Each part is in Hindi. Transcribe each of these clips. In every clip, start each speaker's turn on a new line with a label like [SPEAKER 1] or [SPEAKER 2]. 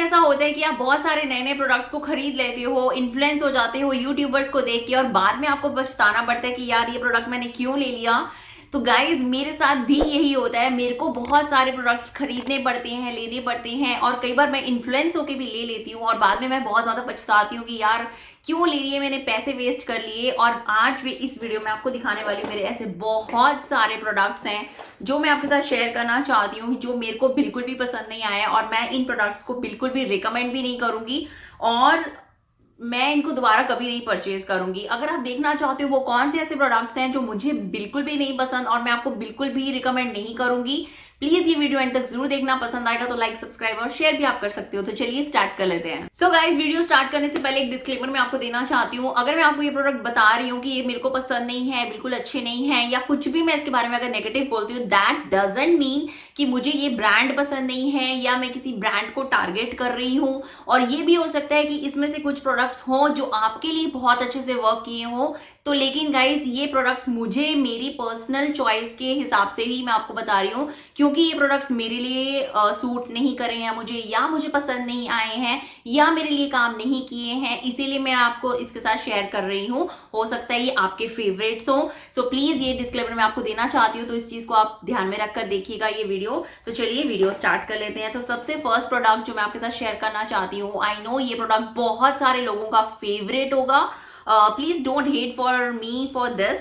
[SPEAKER 1] ऐसा होता है कि आप बहुत सारे नए नए प्रोडक्ट्स को खरीद लेते हो, इन्फ्लुएंस हो जाते हो यूट्यूबर्स को देख के और बाद में आपको पछताना पड़ता है कि यार ये प्रोडक्ट मैंने क्यों ले लिया। तो गाइज मेरे साथ भी यही होता है, मेरे को बहुत सारे प्रोडक्ट्स खरीदने पड़ते हैं, लेने पड़ते हैं और कई बार मैं इन्फ्लुएंस होके भी ले लेती हूँ और बाद में मैं बहुत ज्यादा पछताती हूँ कि यार क्यों ले लिए, मैंने पैसे वेस्ट कर लिए। और आज भी इस वीडियो में आपको दिखाने वाली हूँ मेरे ऐसे बहुत सारे प्रोडक्ट्स हैं जो मैं आपके साथ शेयर करना चाहती हूँ, जो मेरे को बिल्कुल भी पसंद नहीं आया और मैं इन प्रोडक्ट्स को बिल्कुल भी रिकमेंड भी नहीं करूंगी और मैं इनको दोबारा कभी नहीं परचेज करूंगी। अगर आप देखना चाहते हो वो कौन से ऐसे प्रोडक्ट्स हैं जो मुझे बिल्कुल भी नहीं पसंद और मैं आपको बिल्कुल भी रिकमेंड नहीं करूंगी, प्लीज ये वीडियो एंड तक जरूर देखना। पसंद आएगा तो लाइक, सब्सक्राइब और शेयर भी आप कर सकते हो। तो चलिए स्टार्ट कर लेते हैं। सो गाइस, वीडियो स्टार्ट करने से पहले एक डिस्क्लेमर मैं आपको देना चाहती हूँ। अगर मैं आपको ये प्रोडक्ट बता रही हूँ कि ये मेरे को पसंद नहीं है, बिल्कुल अच्छे नहीं है या कुछ भी मैं इसके बारे में अगर नेगेटिव बोलती हूँ, दैट डजंट मीन कि मुझे ये ब्रांड पसंद नहीं है या मैं किसी ब्रांड को टारगेट कर रही हूँ। और ये भी हो सकता है कि इसमें से कुछ प्रोडक्ट्स हो जो आपके लिए बहुत अच्छे से वर्क किए हो। तो लेकिन गाइज ये प्रोडक्ट्स मुझे मेरी पर्सनल चॉइस के हिसाब से ही मैं आपको बता रही हूँ, क्योंकि ये प्रोडक्ट्स मेरे लिए सूट नहीं कर रहे हैं मुझे, या मुझे पसंद नहीं आए हैं या मेरे लिए काम नहीं किए हैं, इसीलिए मैं आपको इसके साथ शेयर कर रही हूँ। हो सकता है ये आपके फेवरेट्स हो। सो प्लीज ये डिस्क्लेमर मैं आपको देना चाहती हूँ, तो इस चीज को आप ध्यान में रखकर देखिएगा ये वीडियो। तो चलिए वीडियो स्टार्ट कर लेते हैं। तो सबसे फर्स्ट प्रोडक्ट जो मैं आपके साथ शेयर करना चाहती हूँ, आई नो ये प्रोडक्ट बहुत सारे लोगों का फेवरेट होगा, please don't hate for me for this.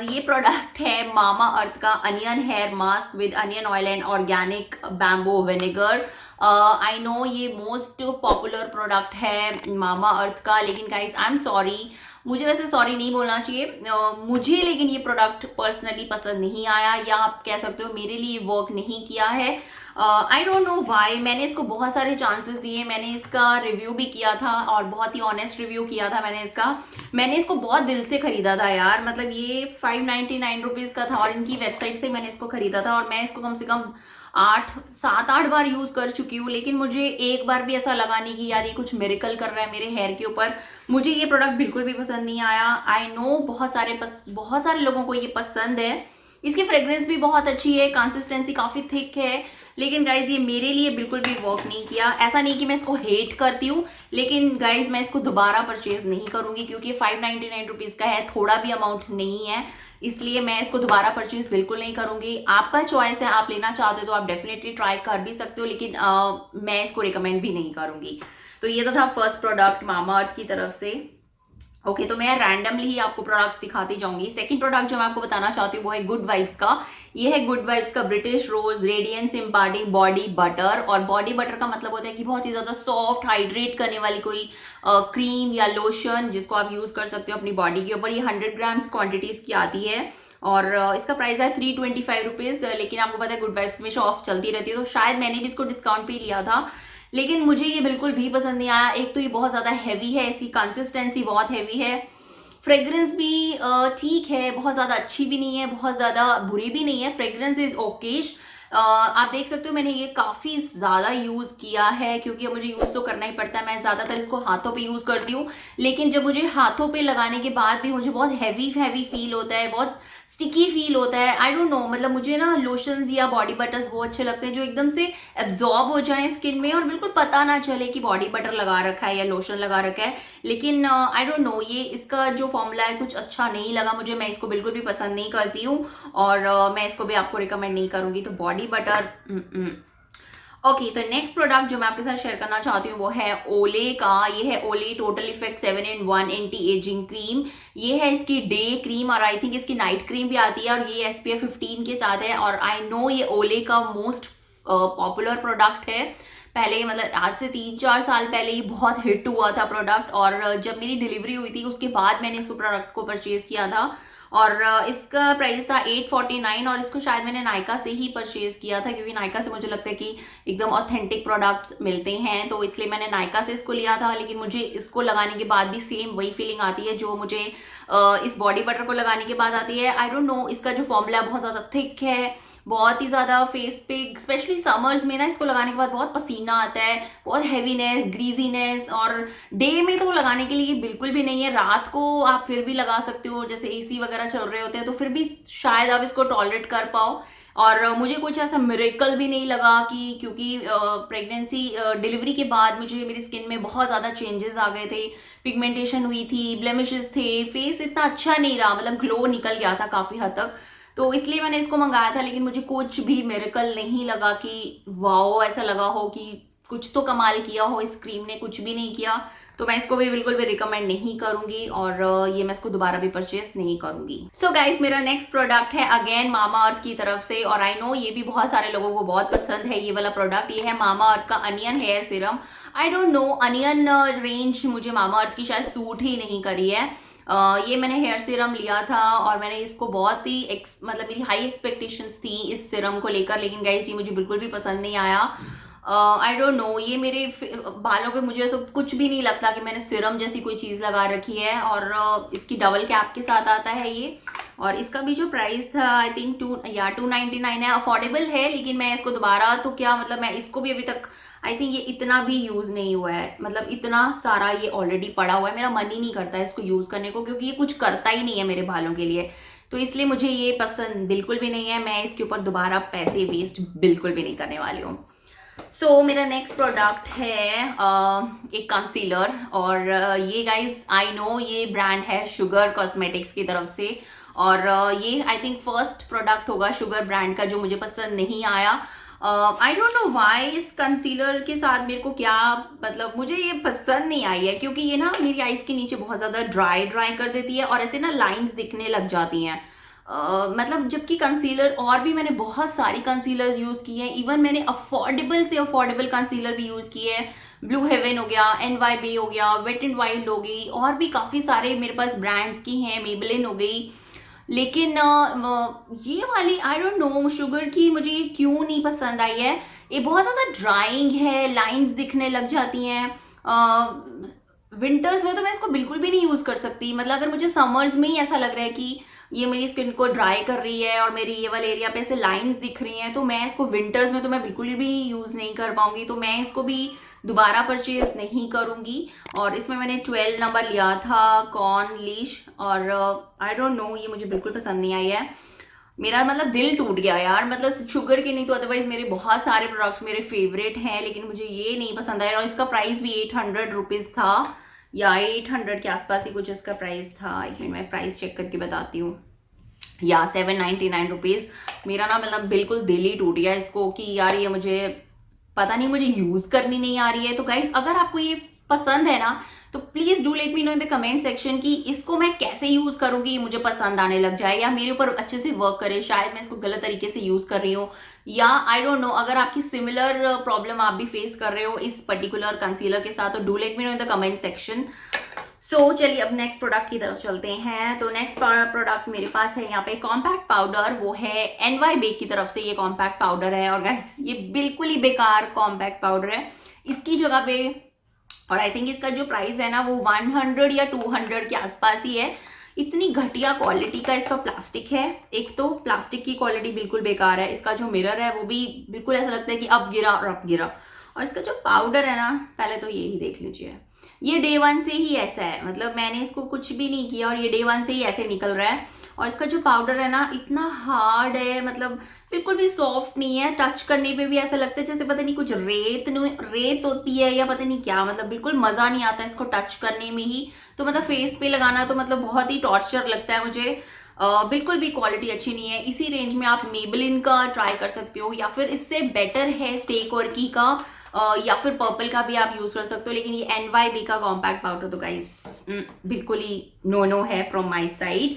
[SPEAKER 1] ये प्रोडक्ट है मामा अर्थ का onion hair mask with onion oil and organic bamboo vinegar. I know ये मोस्ट पॉपुलर प्रोडक्ट है मामा अर्थ का, लेकिन गाइस आई एम सॉरी, मुझे वैसे सॉरी नहीं बोलना चाहिए, मुझे लेकिन ये प्रोडक्ट पर्सनली पसंद नहीं आया, या आप कह सकते हो मेरे लिए वर्क नहीं किया है। आई डोंट नो वाई। मैंने इसको बहुत सारे चांसेस दिए, मैंने इसका रिव्यू भी किया था और बहुत ही ऑनेस्ट रिव्यू किया था मैंने इसको बहुत दिल से खरीदा था यार। मतलब ये 599 रुपीज़ का था और इनकी वेबसाइट से मैंने इसको खरीदा था और मैं इसको कम से कम 7-8 बार यूज कर चुकी हूँ, लेकिन मुझे एक बार भी ऐसा लगा नहीं कि यार ये कुछ मिरेकल कर रहा है मेरे हेयर के ऊपर। मुझे ये प्रोडक्ट बिल्कुल भी पसंद नहीं आया। आई नो बहुत सारे लोगों को ये पसंद है, इसकी फ्रेग्रेंस भी बहुत अच्छी है, कंसिस्टेंसी काफी थिक है, लेकिन गाइज ये मेरे लिए बिल्कुल भी वर्क नहीं किया। ऐसा नहीं कि मैं इसको हेट करती हूँ, लेकिन गाइज मैं इसको दोबारा परचेज नहीं करूंगी क्योंकि 599 रुपीज का है, थोड़ा भी अमाउंट नहीं है, इसलिए मैं इसको दोबारा परचेज बिल्कुल नहीं करूंगी। आपका चॉइस है, आप लेना चाहते हो तो आप डेफिनेटली ट्राई कर भी सकते हो, लेकिन मैं इसको रिकमेंड भी नहीं करूंगी। तो ये तो था फर्स्ट प्रोडक्ट मामा अर्थ की तरफ से। ओके, तो मैं रैंडमली ही आपको प्रोडक्ट्स दिखाती जाऊंगी। सेकंड प्रोडक्ट जो मैं आपको बताना चाहती हूँ वो है गुड वाइब्स का। ये है गुड वाइब्स का ब्रिटिश रोज रेडियंस इम्पार्टिंग बॉडी बटर। और बॉडी बटर का मतलब होता है कि बहुत ही ज्यादा सॉफ्ट हाइड्रेट करने वाली कोई क्रीम या लोशन जिसको आप यूज कर सकते हो अपनी बॉडी के ऊपर। ये 100 ग्राम्स क्वांटिटीज की आती है और इसका प्राइस है 325 रुपीज, लेकिन आपको पता है गुड वाइब्स में ऑफ चलती रहती है, तो शायद मैंने भी इसको डिस्काउंट पे लिया था, लेकिन मुझे ये बिल्कुल भी पसंद नहीं आया। एक तो ये बहुत ज्यादा हैवी है, इसकी कंसिस्टेंसी बहुत हैवी है, फ्रेग्रेंस भी ठीक है, बहुत ज्यादा अच्छी भी नहीं है, बहुत ज्यादा बुरी भी नहीं है, फ्रेग्रेंस इज ओकेश। आप देख सकते हो मैंने ये काफी ज्यादा यूज किया है क्योंकि मुझे यूज तो करना ही पड़ता है। मैं ज्यादातर इसको हाथों पे यूज करती हूँ, लेकिन जब मुझे हाथों पे लगाने के बाद भी मुझे बहुत हैवी फील होता है, बहुत स्टिकी फील होता है। आई डोंट नो, मतलब मुझे ना लोशंस या बॉडी बटर्स बहुत अच्छे लगते हैं जो एकदम से एब्जॉर्ब हो जाए स्किन में और बिल्कुल पता ना चले कि बॉडी बटर लगा रखा है या लोशन लगा रखा है। लेकिन आई डोंट नो, ये इसका जो फॉर्मूला है कुछ अच्छा नहीं लगा मुझे, मैं इसको बिल्कुल भी पसंद नहीं करती हूँ और मैं इसको भी आपको रिकमेंड नहीं करूंगी। तो बॉडी बटर ओके, तो नेक्स्ट प्रोडक्ट जो मैं आपके साथ शेयर करना चाहती हूँ वो है ओले का। ये है ओले total effect 7-in-1 anti ageing cream. ये है इसकी डे क्रीम और आई थिंक इसकी नाइट क्रीम भी आती है और ये SPF 15 के साथ है। और आई नो ये ओले का मोस्ट पॉपुलर प्रोडक्ट है। पहले मतलब आज से 3-4 साल पहले ये बहुत हिट हुआ था प्रोडक्ट, और जब मेरी डिलीवरी हुई थी उसके बाद मैंने इस प्रोडक्ट को परचेज किया था और इसका प्राइस था 849 और इसको शायद मैंने नायका से ही परचेज किया था क्योंकि नायका से मुझे लगता है कि एकदम ऑथेंटिक प्रोडक्ट्स मिलते हैं, तो इसलिए मैंने नायका से इसको लिया था। लेकिन मुझे इसको लगाने के बाद भी सेम वही फीलिंग आती है जो मुझे इस बॉडी बटर को लगाने के बाद आती है। आई डोंट नो, इसका जो फॉर्मूला बहुत ज़्यादा थिक है, बहुत ही ज्यादा फेस पे स्पेशली समर्स में ना इसको लगाने के बाद बहुत पसीना आता है, बहुत हैवीनेस, ग्रीजीनेस, और डे में तो लगाने के लिए बिल्कुल भी नहीं है। रात को आप फिर भी लगा सकते हो, जैसे एसी वगैरह चल रहे होते हैं तो फिर भी शायद आप इसको टॉलरेट कर पाओ, और मुझे कुछ ऐसा मिरेकल भी नहीं लगा कि, क्योंकि प्रेगनेंसी डिलीवरी के बाद मुझे मेरी स्किन में बहुत ज़्यादा चेंजेस आ गए थे, पिगमेंटेशन हुई थी, ब्लेमिशेस थे, फेस इतना अच्छा नहीं रहा, मतलब ग्लो निकल गया था काफ़ी हद तक। तो इसलिए मैंने इसको मंगाया था, लेकिन मुझे कुछ भी मिरेकल नहीं लगा कि वाओ ऐसा लगा हो कि कुछ तो कमाल किया हो इस क्रीम ने, कुछ भी नहीं किया। तो मैं इसको भी बिल्कुल भी रिकमेंड नहीं करूंगी और ये मैं इसको दोबारा भी परचेस नहीं करूंगी। सो गाइस, मेरा नेक्स्ट प्रोडक्ट है अगेन मामा अर्थ की तरफ से, और आई नो ये भी बहुत सारे लोगों को बहुत पसंद है ये वाला प्रोडक्ट। ये है मामा अर्थ का onion hair serum. I don't know, onion range मुझे मामा अर्थ की शायद सूट ही नहीं करी है। ये मैंने हेयर सीरम लिया था और मैंने इसको बहुत ही मतलब मेरी हाई एक्सपेक्टेशंस थी इस सीरम को लेकर, लेकिन गाइस ये मुझे बिल्कुल भी पसंद नहीं आया। आई डोंट नो, ये मेरे बालों पे मुझे ऐसा कुछ भी नहीं लगता कि मैंने सीरम जैसी कोई चीज़ लगा रखी है। और इसकी डबल कैप के साथ आता है ये, और इसका भी जो प्राइस था आई थिंक 299 है। अफोर्डेबल है, लेकिन मैं इसको दोबारा तो क्या, मतलब मैं इसको भी अभी तक आई थिंक ये इतना भी यूज़ नहीं हुआ है, मतलब इतना सारा ये ऑलरेडी पड़ा हुआ है, मेरा मन ही नहीं करता है इसको यूज़ करने को, क्योंकि ये कुछ करता ही नहीं है मेरे बालों के लिए। तो इसलिए मुझे ये पसंद बिल्कुल भी नहीं है, मैं इसके ऊपर दोबारा पैसे वेस्ट बिल्कुल भी नहीं करने वाली हूँ। सो मेरा नेक्स्ट प्रोडक्ट है एक कंसीलर, और ये गाइज आई नो ये ब्रांड है शुगर कॉस्मेटिक्स की तरफ से, और ये आई थिंक फर्स्ट प्रोडक्ट होगा शुगर ब्रांड का जो मुझे पसंद नहीं आया। आई डोंट नो वाई इस कंसीलर के साथ मेरे को क्या, मतलब मुझे ये पसंद नहीं आई है, क्योंकि ये ना मेरी आईज के नीचे बहुत ज़्यादा ड्राई कर देती है और ऐसे ना लाइंस दिखने लग जाती हैं। मतलब जबकि कंसीलर और भी मैंने बहुत सारी कंसीलर्स यूज़ किए हैं, इवन मैंने अफोर्डेबल से अफोर्डेबल कंसीलर भी यूज़ किए हैं। ब्लू हेवन हो गया, NYB हो गया, वेट एंड वाइल्ड हो गई, और भी काफ़ी सारे मेरे पास ब्रांड्स की हैं, मेबलिन हो गई। लेकिन ये वाली आई डोंट नो शुगर की मुझे ये क्यों नहीं पसंद आई है। ये बहुत ज़्यादा ड्राइंग है, लाइंस दिखने लग जाती हैं। विंटर्स में तो मैं इसको बिल्कुल भी नहीं यूज़ कर सकती, मतलब अगर मुझे समर्स में ही ऐसा लग रहा है कि ये मेरी स्किन को ड्राई कर रही है और मेरी ये वाले एरिया पे ऐसे लाइंस दिख रही हैं, तो मैं इसको विंटर्स में तो मैं बिल्कुल भी यूज़ नहीं कर पाऊंगी, तो मैं इसको भी दोबारा परचेज नहीं करूंगी। और इसमें मैंने 12 नंबर लिया था कॉर्न लीश, और आई डोंट नो ये मुझे बिल्कुल पसंद नहीं आई है। मेरा मतलब दिल टूट गया यार, मतलब शुगर के नहीं तो अदरवाइज मेरे बहुत सारे प्रोडक्ट्स मेरे फेवरेट हैं, लेकिन मुझे ये नहीं पसंद आया। और इसका प्राइस भी 800 रुपीज़ था, या 800 के आसपास ही कुछ इसका प्राइस था। एक मिनट मैं प्राइस चेक करके बताती हूँ, या 799 रुपीज़। मेरा ना मतलब बिल्कुल दिल ही टूट गया इसको कि यार ये मुझे पता नहीं, मुझे यूज़ करनी नहीं आ रही है। तो गाइस अगर आपको ये पसंद है ना, तो please do let me know in the comment section कि इसको मैं कैसे यूज़ करूँगी, मुझे पसंद आने लग जाए या मेरे ऊपर अच्छे से वर्क करे। शायद मैं इसको गलत तरीके से यूज़ कर रही हूँ, या आई डोंट नो, अगर आपकी सिमिलर प्रॉब्लम आप भी फेस कर रहे हो इस पर्टिकुलर कंसीलर के साथ, तो do let me know in the comment section. So चलिए अब नेक्स्ट प्रोडक्ट की तरफ चलते हैं। तो नेक्स्ट प्रोडक्ट मेरे पास है यहाँ पे कॉम्पैक्ट पाउडर, वो है NYB की तरफ से ये कॉम्पैक्ट पाउडर है। और गाइस ये बिल्कुल ही बेकार कॉम्पैक्ट पाउडर है, इसकी जगह पे, और आई थिंक इसका जो प्राइस है ना वो 100 या 200 के आसपास ही है। इतनी घटिया क्वालिटी का इसका प्लास्टिक है, एक तो प्लास्टिक की क्वालिटी बिल्कुल बेकार है, इसका जो मिरर है वो भी बिल्कुल ऐसा लगता है कि अब गिरा और अब गिरा। और इसका जो पाउडर है ना, पहले तो ये ही देख लीजिए, ये डे 1 से ही ऐसा है, मतलब मैंने इसको कुछ भी नहीं किया और ये डे 1 से ही ऐसे निकल रहा है। और इसका जो पाउडर है ना इतना हार्ड है, मतलब बिल्कुल भी सॉफ्ट नहीं है, टच करने पे भी ऐसा लगता है जैसे पता नहीं कुछ रेत होती है या पता नहीं क्या, मतलब बिल्कुल मज़ा नहीं आता इसको टच करने में ही। तो मतलब फेस पे लगाना तो मतलब बहुत ही टॉर्चर लगता है मुझे। बिल्कुल भी क्वालिटी अच्छी नहीं है। इसी रेंज में आप मेबलिन का ट्राई कर सकते हो, या फिर इससे बेटर है स्टेक और की का, या फिर पर्पल का भी आप यूज कर सकते हो। लेकिन ये NYB का कॉम्पैक्ट पाउडर तो गाइस बिल्कुल ही नो है फ्रॉम माय साइड।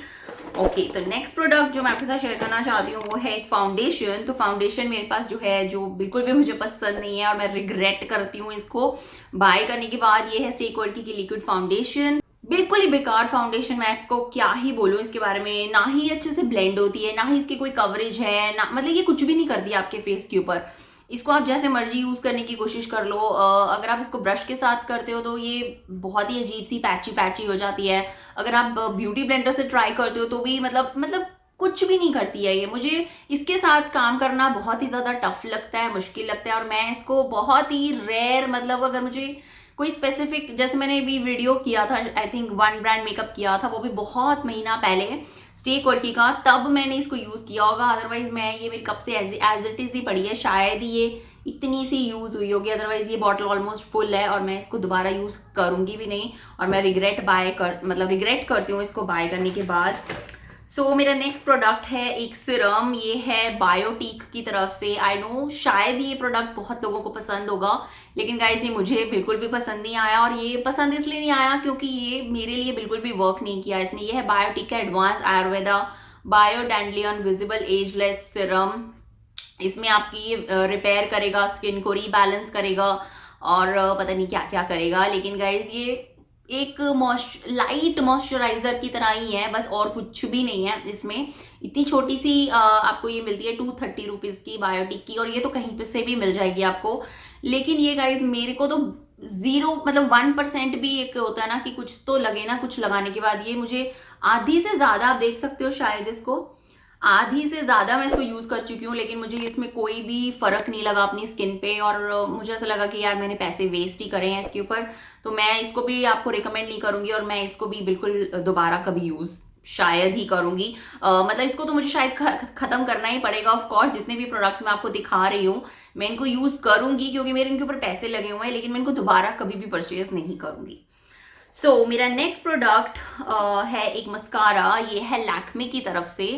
[SPEAKER 1] ओके, तो नेक्स्ट प्रोडक्ट जो मैं आपके साथ शेयर करना चाहती हूँ वो है एक फाउंडेशन। तो फाउंडेशन मेरे पास जो है जो बिल्कुल भी मुझे पसंद नहीं है और मैं रिग्रेट करती हूँ इसको बाय करने के बाद, ये है स्टे क्वालिटी की लिक्विड फाउंडेशन। बिल्कुल ही बेकार फाउंडेशन, मैं आपको क्या ही बोलूँ इसके बारे में, ना ही अच्छे से ब्लेंड होती है, ना ही इसकी कोई कवरेज है, ना मतलब ये कुछ भी नहीं करती आपके फेस के ऊपर। इसको आप जैसे मर्जी यूज़ करने की कोशिश कर लो, अगर आप इसको ब्रश के साथ करते हो तो ये बहुत ही अजीब सी पैची हो जाती है। अगर आप ब्यूटी ब्लेंडर से ट्राई करते हो तो भी मतलब कुछ भी नहीं करती है ये। मुझे इसके साथ काम करना बहुत ही ज़्यादा टफ लगता है, मुश्किल लगता है, और मैं इसको बहुत ही रेयर, मतलब अगर मुझे कोई स्पेसिफिक, जैसे मैंने भी वीडियो किया था आई थिंक 1 ब्रांड मेकअप किया था, वो भी बहुत महीना पहले, स्टे क्वर्की का, तब मैंने इसको यूज़ किया होगा। अदरवाइज मैं ये मेरी कब से एज इट इज़ ही पड़ी है, शायद ही ये इतनी सी यूज़ हुई होगी। अदरवाइज ये बॉटल ऑलमोस्ट फुल है और मैं इसको दोबारा यूज़ करूँगी भी नहीं, और मैं रिग्रेट करती हूँ इसको बाय करने के बाद। मेरा नेक्स्ट प्रोडक्ट है एक सिरम, ये है बायोटीक की तरफ से। आई नो शायद ये प्रोडक्ट बहुत लोगों को पसंद होगा, लेकिन गाइज ये मुझे बिल्कुल भी पसंद नहीं आया, और ये पसंद इसलिए नहीं आया क्योंकि ये मेरे लिए बिल्कुल भी वर्क नहीं किया इसने। ये है बायोटीक का advance Ayurveda bio dandelion visible ageless serum. इसमें आपकी रिपेयर करेगा, स्किन को रीबैलेंस करेगा और पता नहीं क्या क्या करेगा। लेकिन गाइज ये एक लाइट मॉइस्चराइजर की तरह ही है, बस और कुछ भी नहीं है इसमें। इतनी छोटी सी आपको ये मिलती है 230 रुपीज़ की बायोटिक की, और ये तो कहीं पे से भी मिल जाएगी आपको। लेकिन ये गाइज मेरे को तो 1% भी एक होता है ना कि कुछ तो लगे ना, कुछ लगाने के बाद ये मुझे आधी से ज़्यादा, आप देख सकते हो शायद इसको, आधी से ज़्यादा मैं इसको यूज़ कर चुकी हूँ, लेकिन मुझे इसमें कोई भी फ़र्क नहीं लगा अपनी स्किन पे, और मुझे ऐसा लगा कि यार मैंने पैसे वेस्ट ही करे हैं इसके ऊपर, तो मैं इसको भी आपको रिकमेंड नहीं करूँगी, और मैं इसको भी बिल्कुल दोबारा कभी यूज़ शायद ही करूँगी। मतलब इसको तो मुझे शायद ख़त्म करना ही पड़ेगा। ऑफ कोर्स जितने भी प्रोडक्ट्स मैं आपको दिखा रही हूँ मैं इनको यूज़ करूँगी क्योंकि मेरे इनके ऊपर पैसे लगे हुए हैं, लेकिन मैं इनको दोबारा कभी भी परचेज नहीं करूँगी। मेरा नेक्स्ट प्रोडक्ट है एक मस्कारा, ये है लैक्मे की तरफ से।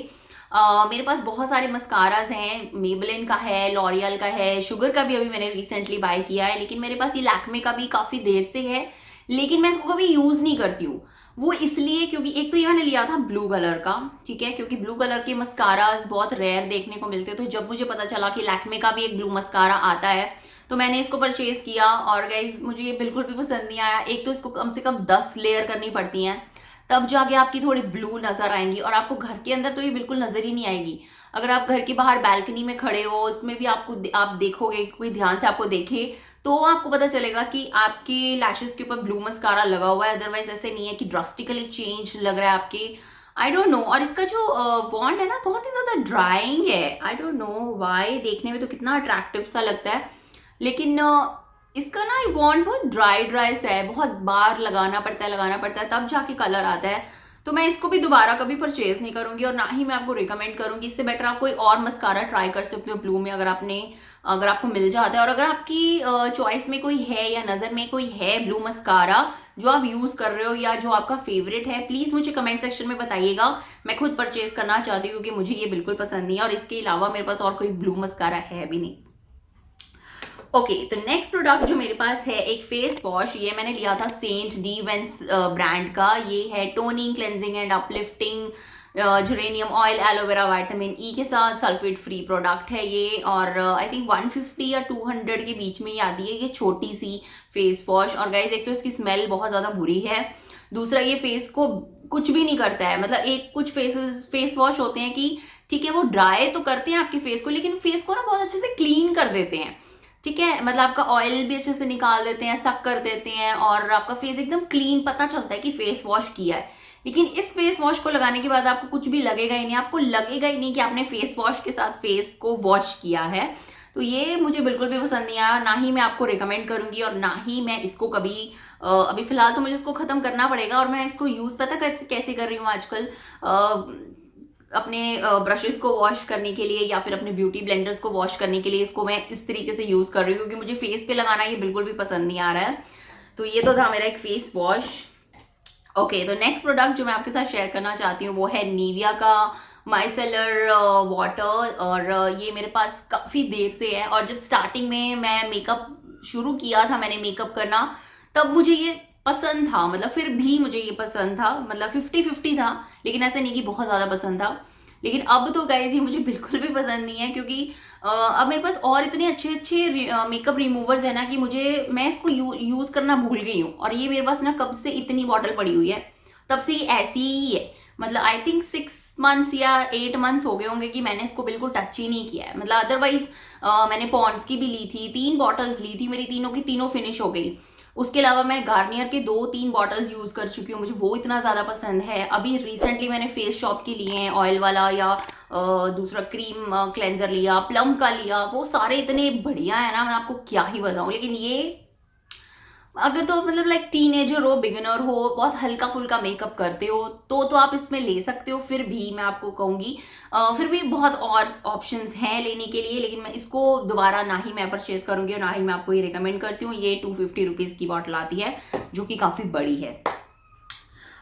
[SPEAKER 1] मेरे पास बहुत सारे मस्काराज हैं, मेबलिन का है, लॉरियल का है, शुगर का भी अभी मैंने रिसेंटली बाय किया है, लेकिन मेरे पास ये लैक्मे का भी काफ़ी देर से है, लेकिन मैं इसको कभी यूज़ नहीं करती हूँ। वो इसलिए क्योंकि एक तो ये मैंने लिया था ब्लू कलर का, ठीक है, क्योंकि ब्लू कलर के मस्काराज बहुत रेयर देखने को मिलते, तो जब मुझे पता चला कि लैक्मे का भी एक ब्लू मस्कारा आता है तो मैंने इसको परचेज किया, और गाइज मुझे ये बिल्कुल भी पसंद नहीं आया। एक तो इसको कम से कम 10 लेयर करनी पड़ती हैं, तब जाके आपकी थोड़ी ब्लू नजर आएंगी, और आपको घर के अंदर तो ये बिल्कुल नजर ही नहीं आएगी। अगर आप घर के बाहर बैल्कनी में खड़े हो, उसमें भी आप देखोगे, कोई ध्यान से आपको देखे तो आपको पता चलेगा कि आपके लैशेस के ऊपर ब्लू मस्कारा लगा हुआ है। अदरवाइज ऐसे नहीं है कि ड्रास्टिकली चेंज लग रहा है आपके, आई डोंट नो। और इसका जो वॉन्ड है ना बहुत ही ज्यादा ड्राइंग है, आई डोंट नो वाई। देखने में तो कितना अट्रैक्टिव सा लगता है, लेकिन इसका ना वॉन्ड बहुत ड्राई सा है, बहुत बार लगाना पड़ता है तब जाके कलर आता है। तो मैं इसको भी दोबारा कभी परचेज नहीं करूंगी, और ना ही मैं आपको रिकमेंड करूंगी। इससे बेटर आप कोई और मस्कारा ट्राई कर सकते हो ब्लू में, अगर आपको मिल जाता है। और अगर आपकी चॉइस में कोई है या नज़र में कोई है ब्लू मस्कारा जो आप यूज़ कर रहे हो या जो आपका फेवरेट है, प्लीज़ मुझे कमेंट सेक्शन में बताइएगा। मैं खुद परचेज करना चाहती हूँ क्योंकि मुझे ये बिल्कुल पसंद नहीं है, और इसके अलावा मेरे पास और कोई ब्लू मस्कारा है भी नहीं। ओके, तो नेक्स्ट प्रोडक्ट जो मेरे पास है एक फेस वॉश, ये मैंने लिया था सेंट डी वेंस ब्रांड का। ये है toning, cleansing and uplifting geranium oil aloe vera vitamin E के साथ, सल्फेट फ्री प्रोडक्ट है ये, और आई थिंक 150 या 200 के बीच में ही आती है ये छोटी सी फेस वॉश। और गाइज एक तो इसकी स्मेल बहुत ज़्यादा बुरी है, दूसरा ये फेस को कुछ भी नहीं करता है। मतलब एक कुछ फेस वॉश होते हैं कि ठीक है वो ड्राई तो करते हैं आपके फेस को, लेकिन फेस को ना बहुत अच्छे से क्लीन कर देते हैं, ठीक है। मतलब आपका ऑयल भी अच्छे से निकाल देते हैं, सक कर देते हैं, और आपका फेस एकदम क्लीन, पता चलता है कि फेस वॉश किया है। लेकिन इस फेस वॉश को लगाने के बाद आपको कुछ भी लगेगा ही नहीं, आपको लगेगा ही नहीं कि आपने फेस वॉश के साथ फेस को वॉश किया है। तो ये मुझे बिल्कुल भी पसंद नहीं आया, ना ही मैं आपको रिकमेंड करूंगी, और ना ही मैं इसको कभी अभी फिलहाल तो मुझे इसको खत्म करना पड़ेगा। और मैं इसको यूज पता कैसे कर रही हूँ आजकल, अपने ब्रशेस को वॉश करने के लिए या फिर अपने ब्यूटी ब्लेंडर्स को वॉश करने के लिए इसको मैं इस तरीके से यूज कर रही हूँ, क्योंकि मुझे फेस पे लगाना ये बिल्कुल भी पसंद नहीं आ रहा है। तो ये तो था मेरा एक फेस वॉश। ओके, तो नेक्स्ट प्रोडक्ट जो मैं आपके साथ शेयर करना चाहती हूँ वो है निविया का माइसेलर वाटर, और ये मेरे पास काफ़ी देर से है। और जब स्टार्टिंग में मैं मेकअप शुरू किया था, मैंने मेकअप करना, तब मुझे ये पसंद था, मतलब फिर भी मुझे ये पसंद था, मतलब 50-50 था, लेकिन ऐसा नहीं कि बहुत ज़्यादा पसंद था। लेकिन अब तो गाइज ये मुझे बिल्कुल भी पसंद नहीं है, क्योंकि अब मेरे पास और इतने अच्छे मेकअप रिमूवर्स है ना कि मैं इसको यूज़ करना भूल गई हूँ। और ये मेरे पास ना कब से इतनी बॉटल पड़ी हुई है, तब से ये ऐसी ही है। मतलब आई थिंक 6 मंथ्स या 8 मंथ्स हो गए होंगे कि मैंने इसको बिल्कुल टच ही नहीं किया है। मतलब अदरवाइज मैंने पॉन्ड्स की भी ली थी, 3 बॉटल्स ली थी, मेरी तीनों की तीनों फिनिश हो गई। उसके अलावा मैं गार्नियर के 2-3 बॉटल्स यूज़ कर चुकी हूँ, मुझे वो इतना ज़्यादा पसंद है। अभी रिसेंटली मैंने फेस शॉप के लिए हैं ऑयल वाला, या दूसरा क्रीम क्लेंजर लिया, प्लम का लिया, वो सारे इतने बढ़िया है ना, मैं आपको क्या ही बताऊँ। लेकिन ये अगर तो मतलब लाइक टीनेजर हो, बिगिनर हो, बहुत हल्का फुल्का मेकअप करते हो तो आप इसमें ले सकते हो। फिर भी मैं आपको कहूंगी फिर भी बहुत और ऑप्शंस हैं लेने के लिए, लेकिन मैं इसको दोबारा ना ही मैं परचेज करूंगी और ना ही मैं आपको ये रिकमेंड करती हूँ। ये 250 रुपीज की बॉटल आती है जो कि काफी बड़ी है।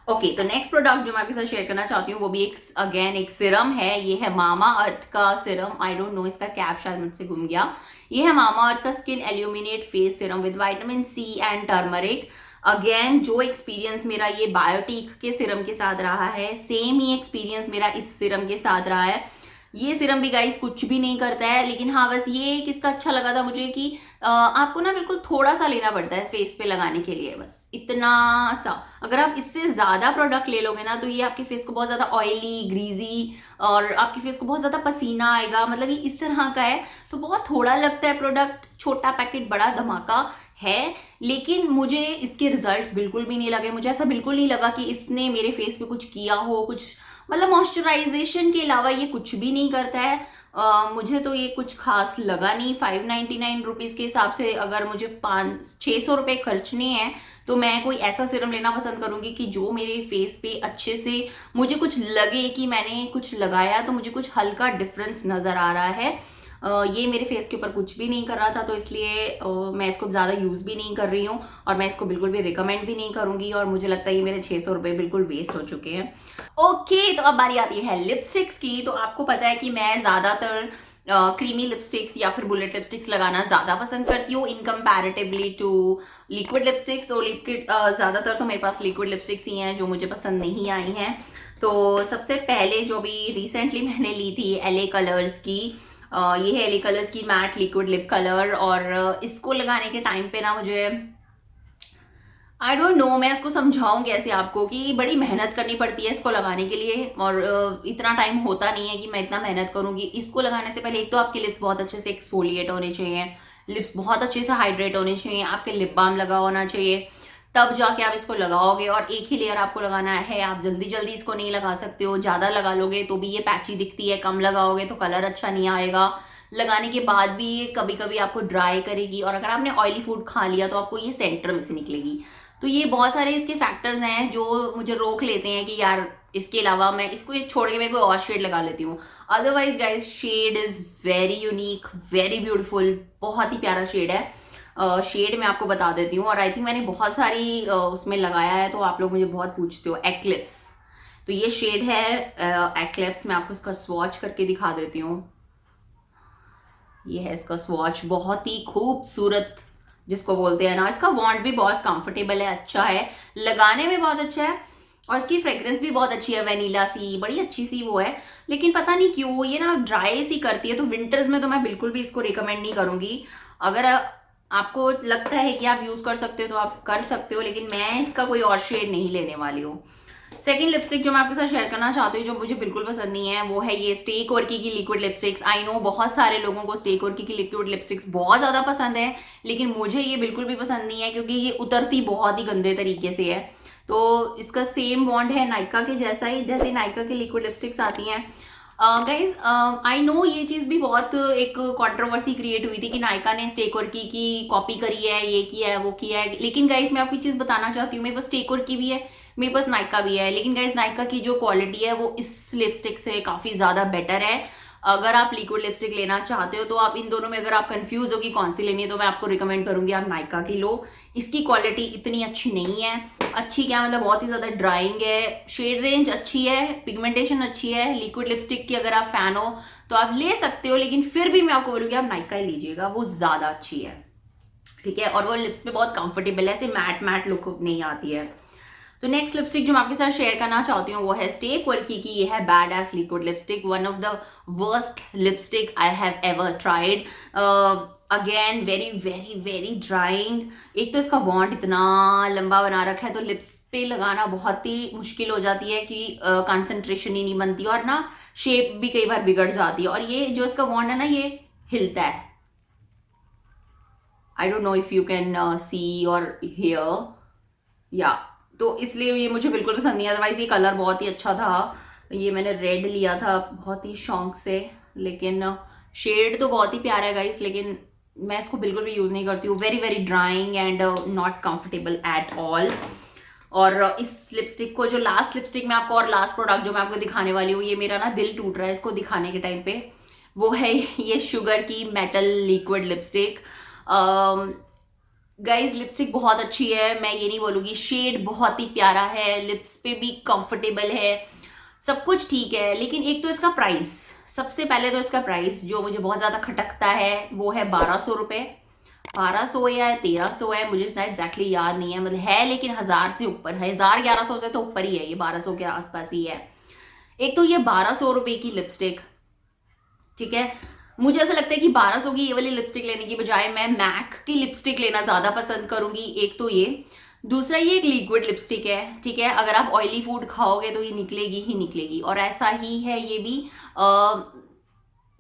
[SPEAKER 1] ओके, तो नेक्स्ट प्रोडक्ट जो मैं आपके साथ शेयर करना चाहती हूँ वो भी एक सिरम है। ये है मामा अर्थ का सिरम। आई डोंट नो, इसका कैप शायद मुझसे गुम गया। ये है मामा अर्थ का skin illuminate face serum with vitamin C and turmeric. Again जो एक्सपीरियंस मेरा ये बायोटिक के सिरम के साथ रहा है, सेम ही एक्सपीरियंस मेरा इस सिरम के साथ रहा है। ये सिरम भी गाइस कुछ भी नहीं करता है, लेकिन हाँ बस ये किसका अच्छा लगा था मुझे कि आपको ना बिल्कुल थोड़ा सा लेना पड़ता है फेस पे लगाने के लिए, बस इतना सा। अगर आप इससे ज्यादा प्रोडक्ट ले लोगे ना तो ये आपके फेस को बहुत ज्यादा ऑयली, ग्रीजी और आपके फेस को बहुत ज्यादा पसीना आएगा। मतलब ये इस तरह का है, तो बहुत थोड़ा लगता है प्रोडक्ट। छोटा पैकेट बड़ा धमाका है, लेकिन मुझे इसके रिजल्ट्स बिल्कुल भी नहीं लगे। मुझे ऐसा बिल्कुल नहीं लगा कि इसने मेरे फेस पे कुछ किया हो, कुछ मतलब मॉइस्चराइजेशन के अलावा ये कुछ भी नहीं करता है। मुझे तो ये कुछ खास लगा नहीं। 599 रुपीज के हिसाब से अगर मुझे 500-600 रुपए खर्चने हैं तो मैं कोई ऐसा सीरम लेना पसंद करूंगी कि जो मेरे फेस पे अच्छे से मुझे कुछ लगे कि मैंने कुछ लगाया तो मुझे कुछ हल्का डिफरेंस नजर आ रहा है। ये मेरे फेस के ऊपर कुछ भी नहीं कर रहा था, तो इसलिए मैं इसको ज़्यादा यूज़ भी नहीं कर रही हूँ और मैं इसको बिल्कुल भी रिकमेंड भी नहीं करूँगी। और मुझे लगता है ये मेरे 600 रुपये बिल्कुल वेस्ट हो चुके हैं। ओके, तो अब बारी आती है लिपस्टिक्स की। तो आपको पता है कि मैं ज़्यादातर क्रीमी लिपस्टिक्स या फिर बुलेट लिपस्टिक्स लगाना ज़्यादा पसंद करती हूँ इन कंपैरेटिवली टू लिक्विड लिपस्टिक्स। और लिक्विड ज़्यादातर तो मेरे पास लिक्विड लिपस्टिक्स ही हैं जो मुझे पसंद नहीं आई हैं। तो सबसे पहले जो भी रिसेंटली मैंने ली थी LA कलर्स की, ये है LA कलर्स की मैट लिक्विड लिप कलर। और इसको लगाने के टाइम पे ना मुझे आई डोंट नो, मैं इसको समझाऊं कैसे आपको कि बड़ी मेहनत करनी पड़ती है इसको लगाने के लिए। और इतना टाइम होता नहीं है कि मैं इतना मेहनत करूंगी। इसको लगाने से पहले एक तो आपके लिप्स बहुत अच्छे से एक्सफोलिएट होने चाहिए, लिप्स बहुत अच्छे से हाइड्रेट होने चाहिए, आपके लिप बाम लगा होना चाहिए, तब जाके आप इसको लगाओगे। और एक ही लेयर आपको लगाना है, आप जल्दी जल्दी इसको नहीं लगा सकते हो। ज़्यादा लगा लोगे तो भी ये पैची दिखती है, कम लगाओगे तो कलर अच्छा नहीं आएगा। लगाने के बाद भी ये कभी कभी आपको ड्राई करेगी, और अगर आपने ऑयली फूड खा लिया तो आपको ये सेंटर में से निकलेगी। तो ये बहुत सारे इसके फैक्टर्स हैं जो मुझे रोक लेते हैं कि यार इसके अलावा मैं इसको छोड़ के मैं कोई और शेड लगा लेती हूँ। Otherwise guys shade is very unique, very beautiful, बहुत ही प्यारा शेड है। शेड मैं आपको बता देती हूँ। और आई थिंक मैंने बहुत सारी उसमें लगाया है, तो आप लोग मुझे बहुत पूछते हो। एक्लिप्स, तो ये शेड है एक्लिप्स। मैं आपको इसका स्वॉच करके दिखा देती हूँ। ये है इसका स्वॉच, बहुत ही खूबसूरत जिसको बोलते हैं ना। इसका वॉन्ट भी बहुत कंफर्टेबल है, अच्छा है, लगाने में बहुत अच्छा है। और इसकी फ्रेग्रेंस भी बहुत अच्छी है, वेनिला सी, बड़ी अच्छी सी वो है। लेकिन पता नहीं क्यों ये ना ड्राई सी करती है। तो विंटर्स में तो मैं बिल्कुल भी इसको रिकमेंड नहीं करूंगी। अगर आपको लगता है कि आप यूज कर सकते हो तो आप कर सकते हो, लेकिन मैं इसका कोई और शेड नहीं लेने वाली हूँ। सेकंड लिपस्टिक जो मैं आपके साथ शेयर करना चाहती हूँ जो मुझे बिल्कुल पसंद नहीं है, वो है ये स्टे कोर्की की लिक्विड लिपस्टिक्स। आई नो बहुत सारे लोगों को स्टे कोर्की की लिक्विड लिपस्टिक्स बहुत ज्यादा पसंद है, लेकिन मुझे ये बिल्कुल भी पसंद नहीं है क्योंकि ये उतरती बहुत ही गंदे तरीके से है। तो इसका सेम बॉन्ड है नायका के जैसा ही, जैसे नायका की लिक्विड लिपस्टिक्स आती हैं। गाइज आई नो ये चीज़ भी बहुत एक कंट्रोवर्सी क्रिएट हुई थी कि नायका ने स्टे कोर्की की कॉपी करी है, ये किया है, वो किया है। लेकिन गाइज मैं आपकी चीज़ बताना चाहती हूँ, मेरे पास स्टे कोर्की भी है, मेरे पास नायका भी है, लेकिन गाइज नायका की जो क्वालिटी है वो इस लिपस्टिक से काफ़ी ज़्यादा बेटर है। अगर आप लिक्विड लिपस्टिक लेना चाहते हो तो आप इन दोनों में अगर आप कंफ्यूज हो कि कौन सी लेनी है तो मैं आपको रिकमेंड करूंगी आप नायका की लो। इसकी क्वालिटी इतनी अच्छी नहीं है, अच्छी क्या मतलब बहुत ही ज़्यादा ड्राइंग है, शेड रेंज अच्छी है, पिगमेंटेशन अच्छी है। लिक्विड लिपस्टिक की अगर आप फैन हो तो आप ले सकते हो, लेकिन फिर भी मैं आपको बोलूँगी आप नायका ही लीजिएगा, वो ज़्यादा अच्छी है, ठीक है। और वो लिप्स पे बहुत कंफर्टेबल है, ऐसे मैट मैट लुक नहीं आती है। तो नेक्स्ट लिपस्टिक जो मैं आपके साथ शेयर करना चाहती हूँ वो है स्टे क्वर्की की। ये है bad S liquid lipstick, one of the worst lipstick I have ever tried. Again very very very drawing. एक तो इसका वॉन्ट इतना लंबा बना रखा है तो लिप्स पे लगाना बहुत ही मुश्किल हो जाती है कि कंसंट्रेशन ही नहीं बनती, और ना शेप भी कई बार बिगड़ जाती है। और ये जो इसका वॉन्ट है ना ये हिलता है, आई don't know if you can see और हियर, या तो इसलिए ये मुझे बिल्कुल पसंद नहीं है। अदरवाइज ये कलर बहुत ही अच्छा था, ये मैंने रेड लिया था बहुत ही शौक से, लेकिन शेड तो बहुत ही प्यारा है गाइस, लेकिन मैं इसको बिल्कुल भी यूज़ नहीं करती हूँ। Very very drawing and not comfortable at all. और इस लिपस्टिक को, जो लास्ट लिपस्टिक मैं आपको और लास्ट प्रोडक्ट जो मैं आपको दिखाने वाली हूँ, ये मेरा ना दिल टूट रहा है इसको दिखाने के टाइम पे, वो है ये शुगर की metal liquid lipstick. Guys lipstick बहुत अच्छी है, मैं ये नहीं बोलूँगी, शेड बहुत ही प्यारा है, लिप्स पे भी कंफर्टेबल है, सब कुछ ठीक है। लेकिन एक तो इसका प्राइस, सबसे पहले तो इसका प्राइस जो मुझे बहुत ज़्यादा खटकता है वो है 1200 रुपये। 1200 या 1300 है, मुझे इतना एग्जैक्टली याद नहीं है, मतलब है लेकिन 1000 से ऊपर है, 1000-1100 से तो ऊपर ही है, ये 1200 के आसपास ही है। एक तो ये 1200 रुपये की लिपस्टिक, ठीक है, मुझे ऐसा लगता है कि 1200 की ये वाली लिपस्टिक लेने की बजाय मैं मैक की लिपस्टिक लेना ज़्यादा पसंद करूंगी। एक तो ये, दूसरा ये एक लिक्विड लिपस्टिक है, ठीक है, अगर आप ऑयली फूड खाओगे तो ये निकलेगी ही निकलेगी। और ऐसा ही है ये भी,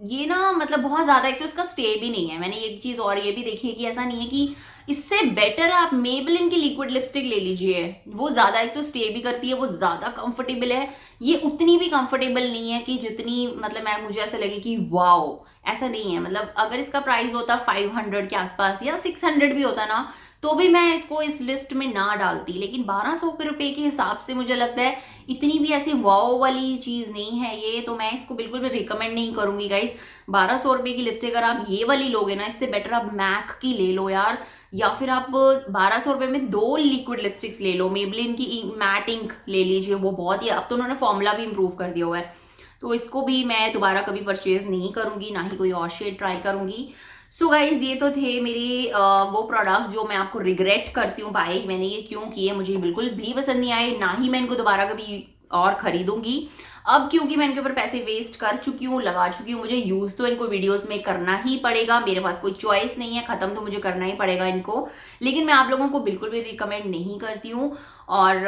[SPEAKER 1] ये ना मतलब बहुत ज़्यादा, एक तो इसका स्टे भी नहीं है। मैंने एक चीज़ और ये भी देखी है कि ऐसा नहीं है कि, इससे बेटर आप मेबलिन की लिक्विड लिपस्टिक ले लीजिए, वो ज़्यादा एक तो स्टे भी करती है, वो ज़्यादा कंफर्टेबल है। ये उतनी भी कंफर्टेबल नहीं है कि जितनी, मतलब मैं, मुझे ऐसा लगे कि वाओ, ऐसा नहीं है। मतलब अगर इसका प्राइस होता 500 के आसपास या 600 भी होता ना, तो भी मैं इसको इस लिस्ट में ना डालती। लेकिन 1200 रुपये के हिसाब से मुझे लगता है इतनी भी ऐसी वाओ वाली चीज़ नहीं है ये, तो मैं इसको बिल्कुल भी रिकमेंड नहीं करूंगी गाइस। 1200 रुपये की लिपस्टिक अगर आप ये वाली लोगे ना, इससे बेटर आप मैक की ले लो यार, या फिर आप 1200 रुपये में 2 लिक्विड लिपस्टिक्स ले लो। मेबलिन की मैट इंक ले लीजिए, वो बहुत ही, अब तो उन्होंने फॉर्मूला भी इम्प्रूव कर दिया हुआ है, तो इसको भी मैं दोबारा कभी परचेज नहीं करूंगी, ना ही कोई और शेड ट्राई करूंगी। सो गाइज ये तो थे मेरे वो प्रोडक्ट्स जो मैं आपको रिग्रेट करती हूँ भाई मैंने ये क्यों किए, मुझे बिल्कुल भी पसंद नहीं आए, ना ही मैं इनको दोबारा कभी और खरीदूंगी। अब क्योंकि मैं इनके ऊपर पैसे वेस्ट कर चुकी हूँ, लगा चुकी हूँ, मुझे यूज तो इनको वीडियोस में करना ही पड़ेगा, मेरे पास कोई चॉइस नहीं है, खत्म तो मुझे करना ही पड़ेगा इनको। लेकिन मैं आप लोगों को बिल्कुल भी रिकमेंड नहीं करती हूँ। और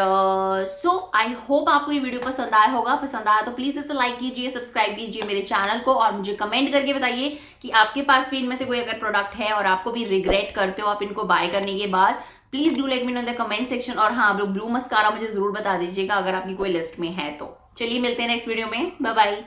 [SPEAKER 1] सो आई होप आपको ये वीडियो पसंद आया होगा। पसंद आया तो प्लीज इसे लाइक कीजिए, सब्सक्राइब कीजिए मेरे चैनल को, और मुझे कमेंट करके बताइए कि आपके पास भी इनमें से कोई अगर प्रोडक्ट है और आपको भी रिग्रेट करते हो आप इनको बाय करने के बाद, please do let me know in the comment section. और हाँ, ब्लू मस्कारा मुझे जरूर बता दीजिएगा अगर आपकी कोई लिस्ट में है तो। चलिए मिलते हैं नेक्स्ट वीडियो में, बाय बाय।